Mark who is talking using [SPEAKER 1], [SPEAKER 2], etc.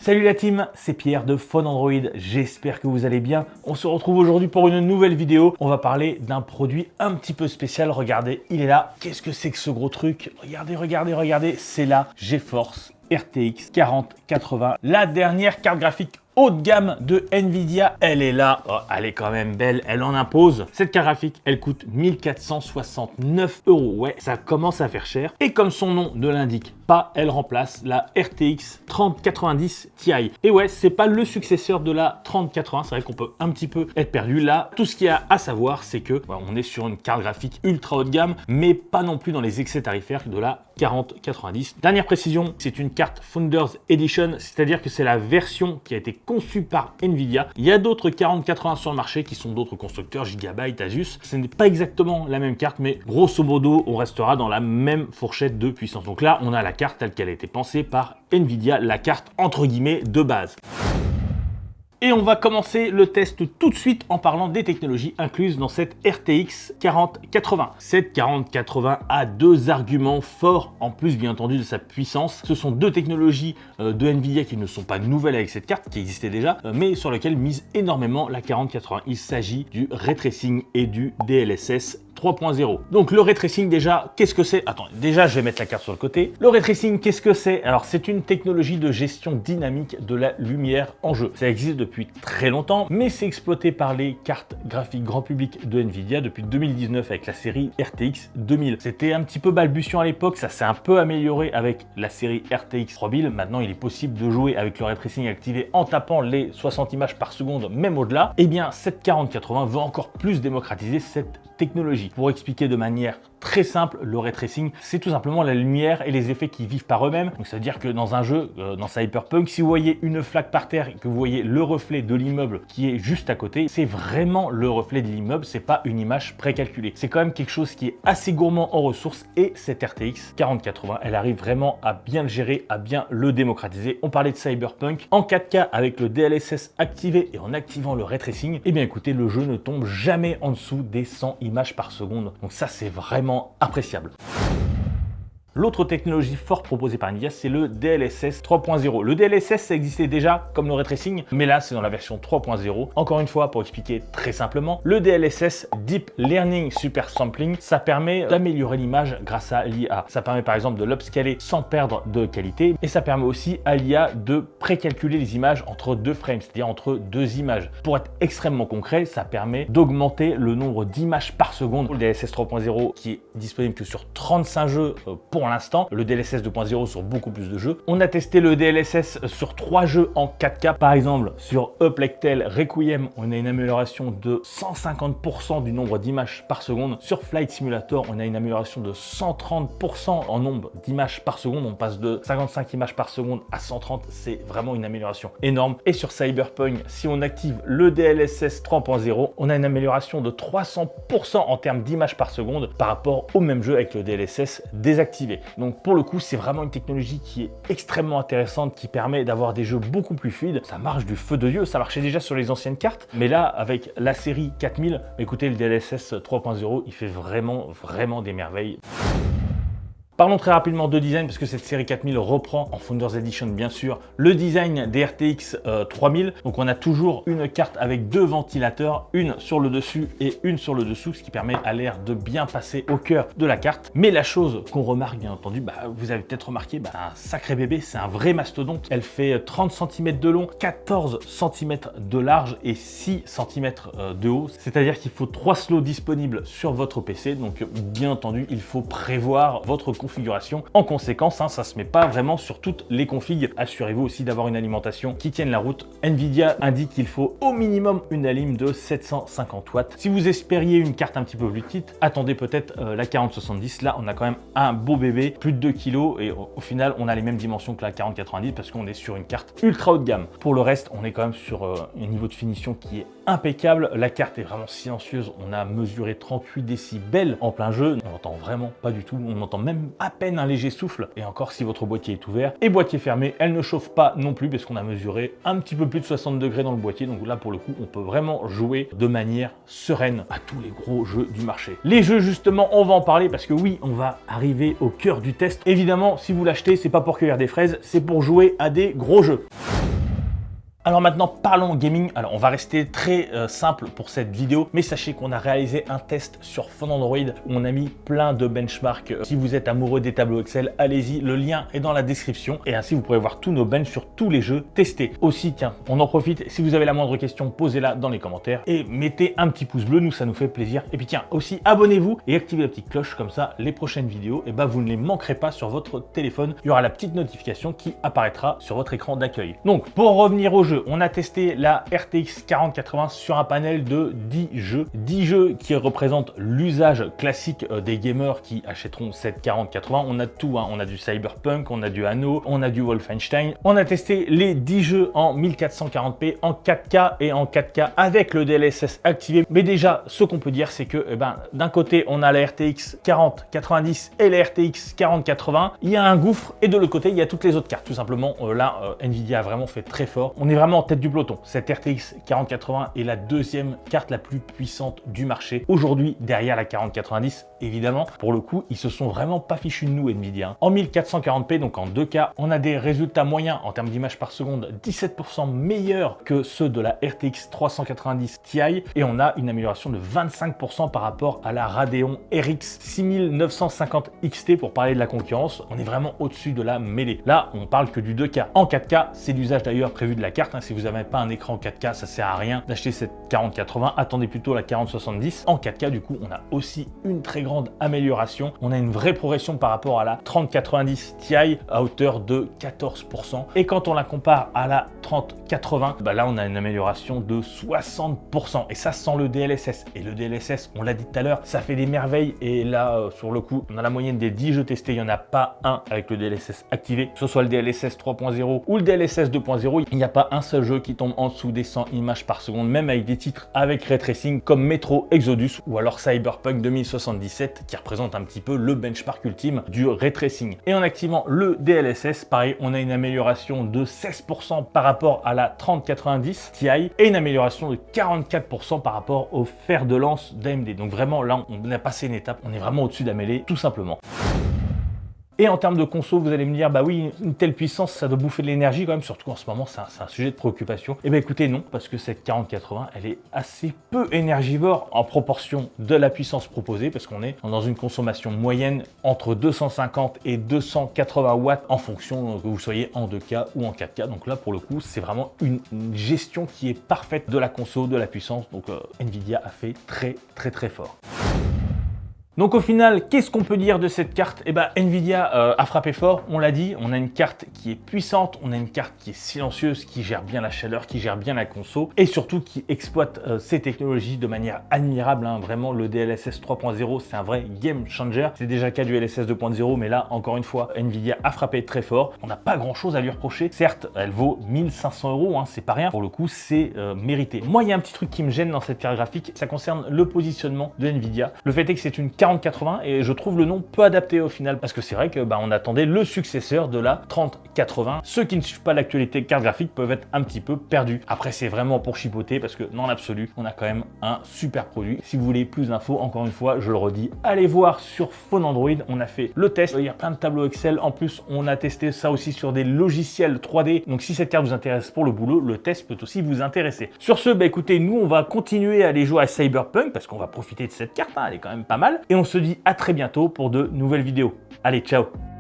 [SPEAKER 1] Salut la team, c'est Pierre de Phone Android, j'espère que vous allez bien. On se retrouve aujourd'hui pour une nouvelle vidéo. On va parler d'un produit un petit peu spécial, regardez, il est là. Qu'est-ce que c'est que ce gros truc? Regardez, c'est la GeForce RTX 4080, la dernière carte graphique haut de gamme de Nvidia. Elle est là, oh, elle est quand même belle, elle en impose. Cette carte graphique, elle coûte 1469 €. Ouais, ça commence à faire cher. Et comme son nom ne l'indique pas, elle remplace la RTX 3090 Ti. Et ouais, c'est pas le successeur de la 3080, c'est vrai qu'on peut un petit peu être perdu. Là, tout ce qu'il y a à savoir, c'est que on est sur une carte graphique ultra haut de gamme, mais pas non plus dans les excès tarifaires de la 4090. Dernière précision, c'est une carte Founders Edition, c'est-à-dire que c'est la version qui a été conçue par Nvidia. Il y a d'autres 4080 sur le marché qui sont d'autres constructeurs, Gigabyte, Asus. Ce n'est pas exactement la même carte, mais grosso modo, on restera dans la même fourchette de puissance. Donc là, on a la carte telle qu'elle a été pensée par Nvidia, la carte entre guillemets de base. Et on va commencer le test tout de suite en parlant des technologies incluses dans cette RTX 4080. Cette 4080 a deux arguments forts, en plus bien entendu de sa puissance. Ce sont deux technologies de Nvidia qui ne sont pas nouvelles avec cette carte, qui existaient déjà, mais sur lesquelles mise énormément la 4080. Il s'agit du ray tracing et du DLSS 3.0. Donc le ray tracing déjà, qu'est-ce que c'est? Attends, déjà je vais mettre la carte sur le côté. Le ray tracing, qu'est-ce que c'est? Alors c'est une technologie de gestion dynamique de la lumière en jeu. Ça existe depuis très longtemps, mais c'est exploité par les cartes graphiques grand public de Nvidia depuis 2019 avec la série RTX 2000. C'était un petit peu balbutiant à l'époque, ça s'est un peu amélioré avec la série RTX 3000. Maintenant il est possible de jouer avec le ray tracing activé en tapant les 60 images par seconde, même au-delà. Et bien cette 4080 va encore plus démocratiser cette technologie. Pour expliquer de manière très simple, le ray tracing, c'est tout simplement la lumière et les effets qui vivent par eux-mêmes. Donc ça veut dire que dans un jeu, dans Cyberpunk, si vous voyez une flaque par terre et que vous voyez le reflet de l'immeuble qui est juste à côté, c'est vraiment le reflet de l'immeuble, c'est pas une image précalculée. C'est quand même quelque chose qui est assez gourmand en ressources et cette RTX 4080, elle arrive vraiment à bien le gérer, à bien le démocratiser. On parlait de Cyberpunk en 4K avec le DLSS activé et en activant le ray tracing, et bien écoutez, le jeu ne tombe jamais en dessous des 100 images par seconde. Donc ça, c'est vraiment appréciable. L'autre technologie forte proposée par Nvidia, c'est le DLSS 3.0. Le DLSS, ça existait déjà comme le ray tracing, mais là, c'est dans la version 3.0. Encore une fois, pour expliquer très simplement, le DLSS Deep Learning Super Sampling, ça permet d'améliorer l'image grâce à l'IA. Ça permet par exemple de l'upscaler sans perdre de qualité, et ça permet aussi à l'IA de précalculer les images entre deux frames, c'est-à-dire entre deux images. Pour être extrêmement concret, ça permet d'augmenter le nombre d'images par seconde. Le DLSS 3.0 qui est disponible que sur 35 jeux pour l'instant, le DLSS 2.0 sur beaucoup plus de jeux. On a testé le DLSS sur 3 jeux en 4K, par exemple sur A Plague Tale Requiem, on a une amélioration de 150% du nombre d'images par seconde. Sur Flight Simulator, on a une amélioration de 130% en nombre d'images par seconde. On passe de 55 images par seconde à 130, c'est vraiment une amélioration énorme. Et sur Cyberpunk, si on active le DLSS 3.0, on a une amélioration de 300% en termes d'images par seconde par rapport au même jeu avec le DLSS désactivé. Donc pour le coup, c'est vraiment une technologie qui est extrêmement intéressante, qui permet d'avoir des jeux beaucoup plus fluides. Ça marche du feu de Dieu, ça marchait déjà sur les anciennes cartes, mais là, avec la série 4000, écoutez, le DLSS 3.0, il fait vraiment des merveilles. Parlons très rapidement de design parce que cette série 4000 reprend en Founders Edition bien sûr le design des RTX 3000. Donc on a toujours une carte avec deux ventilateurs, une sur le dessus et une sur le dessous, ce qui permet à l'air de bien passer au cœur de la carte. Mais la chose qu'on remarque bien entendu, vous avez peut-être remarqué, un sacré bébé, c'est un vrai mastodonte. Elle fait 30 cm de long, 14 cm de large et 6 cm de haut. C'est-à-dire qu'il faut 3 slots disponibles sur votre PC. Donc bien entendu, il faut prévoir votre configuration. En conséquence, ça se met pas vraiment sur toutes les configs. Assurez-vous aussi d'avoir une alimentation qui tienne la route. Nvidia indique qu'il faut au minimum une alim de 750 watts. Si vous espériez une carte un petit peu plus petite, attendez peut-être la 4070. Là, on a quand même un beau bébé, plus de 2 kg et au final, on a les mêmes dimensions que la 4090 parce qu'on est sur une carte ultra haut de gamme. Pour le reste, on est quand même sur un niveau de finition qui est impeccable. La carte est vraiment silencieuse. On a mesuré 38 décibels en plein jeu. On n'entend vraiment pas du tout. On entend même à peine un léger souffle. Et encore, si votre boîtier est ouvert et boîtier fermé, elle ne chauffe pas non plus parce qu'on a mesuré un petit peu plus de 60 degrés dans le boîtier. Donc là, pour le coup, on peut vraiment jouer de manière sereine à tous les gros jeux du marché. Les jeux, justement, on va en parler parce que oui, on va arriver au cœur du test. Évidemment, si vous l'achetez, c'est pas pour cueillir des fraises, c'est pour jouer à des gros jeux. Alors maintenant, parlons gaming. Alors on va rester très simple pour cette vidéo, mais sachez qu'on a réalisé un test sur Phone Android où on a mis plein de benchmarks. Si vous êtes amoureux des tableaux Excel, allez-y, le lien est dans la description et ainsi vous pourrez voir tous nos benches sur tous les jeux testés. Aussi, tiens, on en profite, si vous avez la moindre question, posez-la dans les commentaires et mettez un petit pouce bleu, nous ça nous fait plaisir. Et puis tiens, aussi abonnez-vous et activez la petite cloche, comme ça les prochaines vidéos, et vous ne les manquerez pas sur votre téléphone. Il y aura la petite notification qui apparaîtra sur votre écran d'accueil. Donc pour revenir au jeu, on a testé la RTX 4080 sur un panel de 10 jeux. 10 jeux qui représentent l'usage classique des gamers qui achèteront cette 4080. On a tout, hein. On a du Cyberpunk, on a du Anno, on a du Wolfenstein. On a testé les 10 jeux en 1440p, en 4K et en 4K avec le DLSS activé. Mais déjà, ce qu'on peut dire, c'est que d'un côté, on a la RTX 4090 et la RTX 4080. Il y a un gouffre et de l'autre côté, il y a toutes les autres cartes. Tout simplement, là, Nvidia a vraiment fait très fort. On est vraiment en tête du peloton. Cette RTX 4080 est la deuxième carte la plus puissante du marché aujourd'hui, derrière la 4090. Évidemment, pour le coup, ils se sont vraiment pas fichus de nous, Nvidia. En 1440p, donc en 2K, on a des résultats moyens en termes d'images par seconde 17% meilleurs que ceux de la RTX 390 Ti et on a une amélioration de 25% par rapport à la Radeon RX 6950 XT pour parler de la concurrence. On est vraiment au-dessus de la mêlée. Là, on parle que du 2K. En 4K, c'est l'usage d'ailleurs prévu de la carte. Si vous n'avez pas un écran 4K, ça sert à rien d'acheter cette 4080. Attendez plutôt la 4070. En 4K, du coup, on a aussi une très grande amélioration. On a une vraie progression par rapport à la 3090 Ti à hauteur de 14%. Et quand on la compare à la 3080, là, on a une amélioration de 60%. Et ça sans le DLSS. Et le DLSS, on l'a dit tout à l'heure, ça fait des merveilles. Et là, sur le coup, on a la moyenne des 10 jeux testés. Il n'y en a pas un avec le DLSS activé. Que ce soit le DLSS 3.0 ou le DLSS 2.0, il n'y a pas un seul jeu qui tombe en dessous des 100 images par seconde, même avec des titres avec ray tracing comme Metro Exodus ou alors Cyberpunk 2077 qui représente un petit peu le benchmark ultime du ray tracing. Et en activant le DLSS, pareil, on a une amélioration de 16% par rapport à la 3090 Ti et une amélioration de 44% par rapport au fer de lance d'AMD. Donc vraiment là, on a passé une étape, on est vraiment au-dessus de la mêlée, tout simplement. Et en termes de conso, vous allez me dire, bah oui, une telle puissance, ça doit bouffer de l'énergie quand même, surtout en ce moment, c'est un sujet de préoccupation. Et bien écoutez, non, parce que cette 4080, elle est assez peu énergivore en proportion de la puissance proposée, parce qu'on est dans une consommation moyenne entre 250 et 280 watts en fonction que vous soyez en 2K ou en 4K. Donc là, pour le coup, c'est vraiment une gestion qui est parfaite de la conso, de la puissance. Donc Nvidia a fait très fort. Donc au final, qu'est-ce qu'on peut dire de cette carte? Nvidia a frappé fort, on l'a dit, on a une carte qui est puissante, on a une carte qui est silencieuse, qui gère bien la chaleur, qui gère bien la conso et surtout qui exploite ces technologies de manière admirable. Vraiment, le DLSS 3.0, c'est un vrai game changer. C'est déjà le cas du LSS 2.0, mais là, encore une fois, Nvidia a frappé très fort. On n'a pas grand-chose à lui reprocher. Certes, elle vaut 1500 €, c'est pas rien. Pour le coup, c'est mérité. Moi, il y a un petit truc qui me gêne dans cette carte graphique, ça concerne le positionnement de Nvidia. Le fait est que c'est une 4080 et je trouve le nom peu adapté au final parce que c'est vrai que on attendait le successeur de la 3080. Ceux qui ne suivent pas l'actualité carte graphique peuvent être un petit peu perdus. Après c'est vraiment pour chipoter parce que dans l'absolu on a quand même un super produit. Si vous voulez plus d'infos, encore une fois je le redis, allez voir sur Phone Android, on a fait le test, il y a plein de tableaux Excel, en plus on a testé ça aussi sur des logiciels 3D, donc si cette carte vous intéresse pour le boulot, le test peut aussi vous intéresser. Sur ce, écoutez, nous on va continuer à aller jouer à Cyberpunk parce qu'on va profiter de cette carte, elle est quand même pas mal, et on se dit à très bientôt pour de nouvelles vidéos. Allez, ciao!